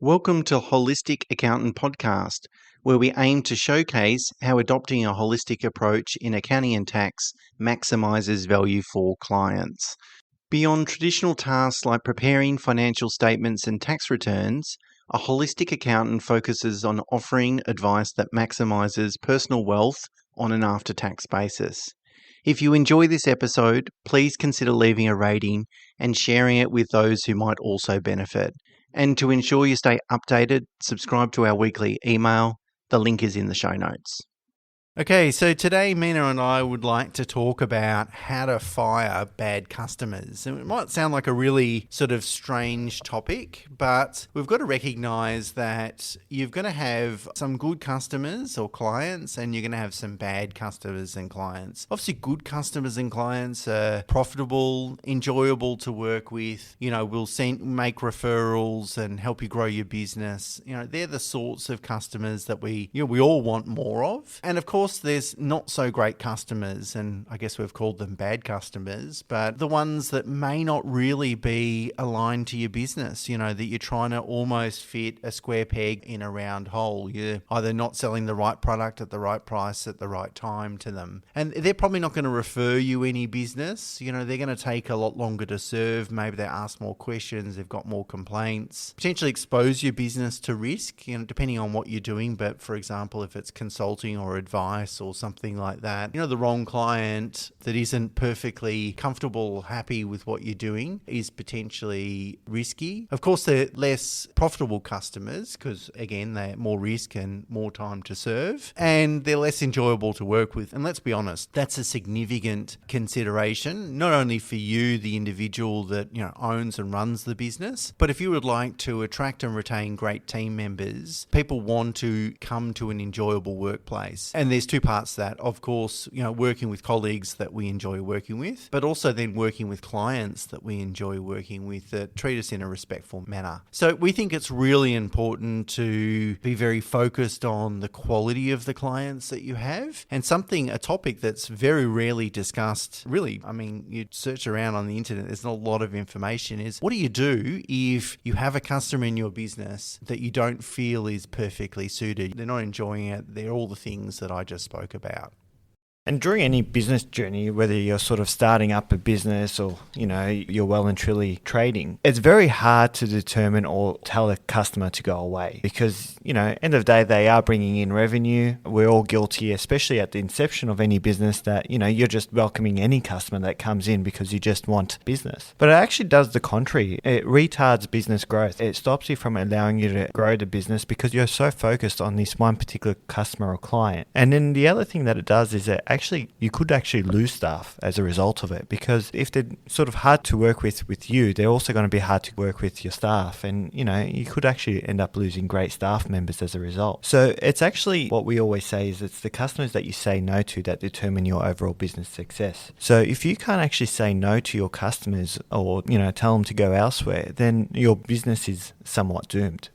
Welcome to Holistic Accountant Podcast, where we aim to showcase how adopting a holistic approach in accounting and tax maximizes value for clients. Beyond traditional tasks like preparing financial statements and tax returns, a holistic accountant focuses on offering advice that maximizes personal wealth on an after-tax basis. If you enjoy this episode, please consider leaving a rating and sharing it with those who might also benefit. And to ensure you stay updated, subscribe to our weekly email. The link is in the show notes. Okay, so today Mena and I would like to talk about how to fire bad customers. And it might sound like a really sort of strange topic, but we've got to recognize that you're going to have some good customers or clients and you're going to have some bad customers and clients. Obviously, good customers and clients are profitable, enjoyable to work with, will make referrals and help you grow your business. They're the sorts of customers that we all want more of. And of course, there's not so great customers, and I guess we've called them bad customers, but the ones that may not really be aligned to your business, that you're trying to almost fit a square peg in a round hole. You're either not selling the right product at the right price at the right time to them. And they're probably not going to refer you any business. They're going to take a lot longer to serve. Maybe they ask more questions. They've got more complaints. Potentially expose your business to risk, depending on what you're doing. But for example, if it's consulting or advice, or something like that, the wrong client that isn't perfectly comfortable or happy with what you're doing is potentially risky. Of course, they're less profitable customers because, again, they're more risk and more time to serve, and they're less enjoyable to work with. And let's be honest, that's a significant consideration, not only for you, the individual that owns and runs the business, but if you would like to attract and retain great team members, people want to come to an enjoyable workplace. And there's two parts to that. Of course, working with colleagues that we enjoy working with, but also then working with clients that we enjoy working with that treat us in a respectful manner. So we think it's really important to be very focused on the quality of the clients that you have. And a topic that's very rarely discussed, really, you search around on the internet, there's not a lot of information, is what do you do if you have a customer in your business that you don't feel is perfectly suited? They're not enjoying it. They're all the things that I just spoke about. And during any business journey, whether you're sort of starting up a business or, you're well and truly trading, it's very hard to determine or tell a customer to go away because, end of the day, they are bringing in revenue. We're all guilty, especially at the inception of any business, that, you're just welcoming any customer that comes in because you just want business. But it actually does the contrary. It retards business growth. It stops you from allowing you to grow the business because you're so focused on this one particular customer or client. And then the other thing that it does is that you could actually lose staff as a result of it, because if they're sort of hard to work with you, they're also going to be hard to work with your staff, and you could actually end up losing great staff members as a result. So it's actually what we always say is it's the customers that you say no to that determine your overall business success. So if you can't actually say no to your customers or tell them to go elsewhere, then your business is somewhat doomed.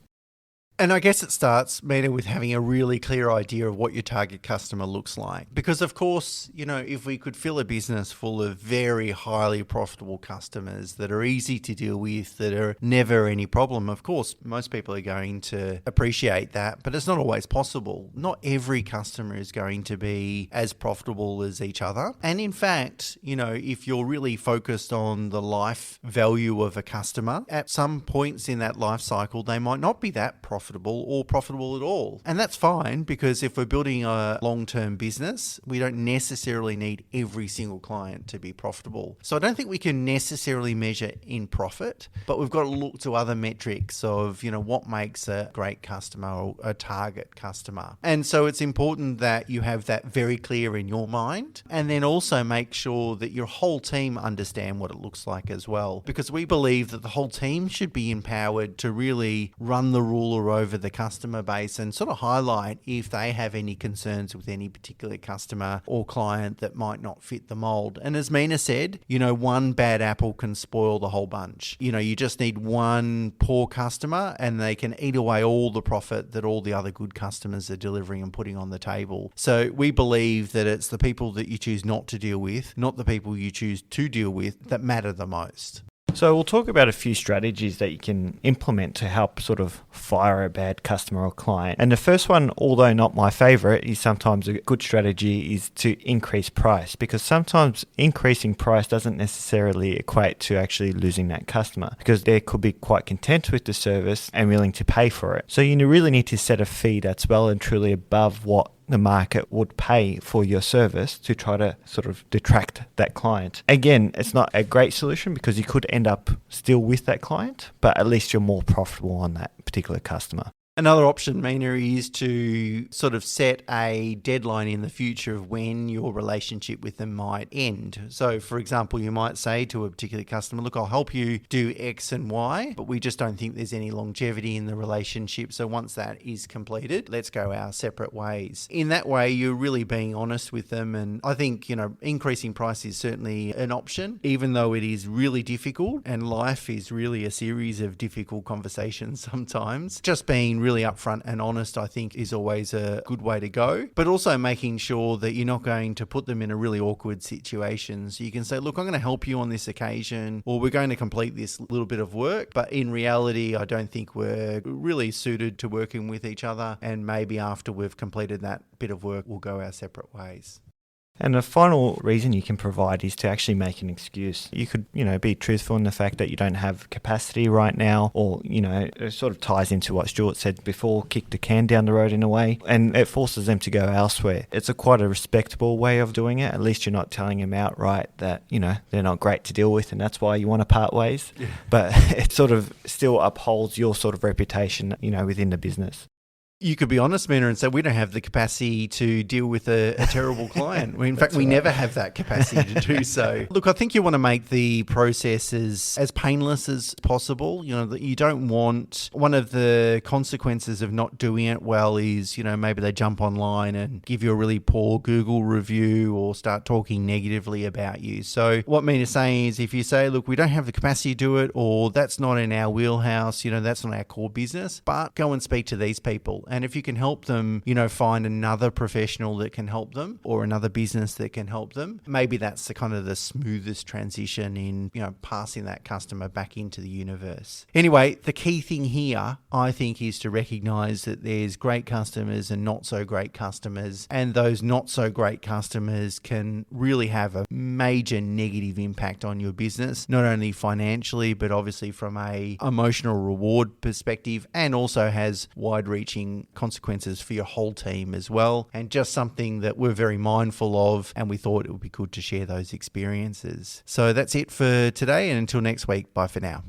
And I guess it starts, Mena, with having a really clear idea of what your target customer looks like. Because, of course, if we could fill a business full of very highly profitable customers that are easy to deal with, that are never any problem, of course, most people are going to appreciate that, but it's not always possible. Not every customer is going to be as profitable as each other. And in fact, if you're really focused on the life value of a customer, at some points in that life cycle, they might not be that profitable or profitable at all. And that's fine, because if we're building a long-term business, we don't necessarily need every single client to be profitable. So I don't think we can necessarily measure in profit, but we've got to look to other metrics of, what makes a great customer or a target customer. And so it's important that you have that very clear in your mind, and then also make sure that your whole team understand what it looks like as well, because we believe that the whole team should be empowered to really run the ruler over the customer base and sort of highlight if they have any concerns with any particular customer or client that might not fit the mold. And as Mena said, one bad apple can spoil the whole bunch. You just need one poor customer and they can eat away all the profit that all the other good customers are delivering and putting on the table. So we believe that it's the people that you choose not to deal with, not the people you choose to deal with, that matter the most. So we'll talk about a few strategies that you can implement to help sort of fire a bad customer or client. And the first one, although not my favorite, is sometimes a good strategy is to increase price, because sometimes increasing price doesn't necessarily equate to actually losing that customer, because they could be quite content with the service and willing to pay for it. So you really need to set a fee that's well and truly above what the market would pay for your service to try to sort of detract that client. Again, it's not a great solution because you could end up still with that client, but at least you're more profitable on that particular customer. Another option, Mena, is to sort of set a deadline in the future of when your relationship with them might end. So, for example, you might say to a particular customer, look, I'll help you do X and Y, but we just don't think there's any longevity in the relationship. So once that is completed, let's go our separate ways. In that way, you're really being honest with them. And I think, increasing price is certainly an option, even though it is really difficult. And life is really a series of difficult conversations sometimes. Just being really upfront and honest, I think, is always a good way to go, but also making sure that you're not going to put them in a really awkward situation. So you can say, look, I'm going to help you on this occasion, or we're going to complete this little bit of work, but in reality, I don't think we're really suited to working with each other. And maybe after we've completed that bit of work, we'll go our separate ways. And the final reason you can provide is to actually make an excuse. You could, be truthful in the fact that you don't have capacity right now, or, it sort of ties into what Stuart said before, kick the can down the road in a way, and it forces them to go elsewhere. It's quite a respectable way of doing it. At least you're not telling them outright that, they're not great to deal with and that's why you want to part ways. Yeah. But it sort of still upholds your sort of reputation, within the business. You could be honest, Mena, and say we don't have the capacity to deal with a terrible client. In fact, we never have that capacity to do so. Look, I think you want to make the process as painless as possible. You don't want, one of the consequences of not doing it well is, maybe they jump online and give you a really poor Google review or start talking negatively about you. So what Mena's saying is, if you say, look, we don't have the capacity to do it, or that's not in our wheelhouse, that's not our core business, but go and speak to these people. And if you can help them, find another professional that can help them, or another business that can help them, maybe that's the kind of the smoothest transition in, passing that customer back into the universe. Anyway, the key thing here, I think, is to recognize that there's great customers and not so great customers. And those not so great customers can really have a major negative impact on your business, not only financially, but obviously from a emotional reward perspective, and also has wide-reaching consequences for your whole team as well. And just something that we're very mindful of, and we thought it would be good to share those experiences. So that's it for today, and until next week, bye for now.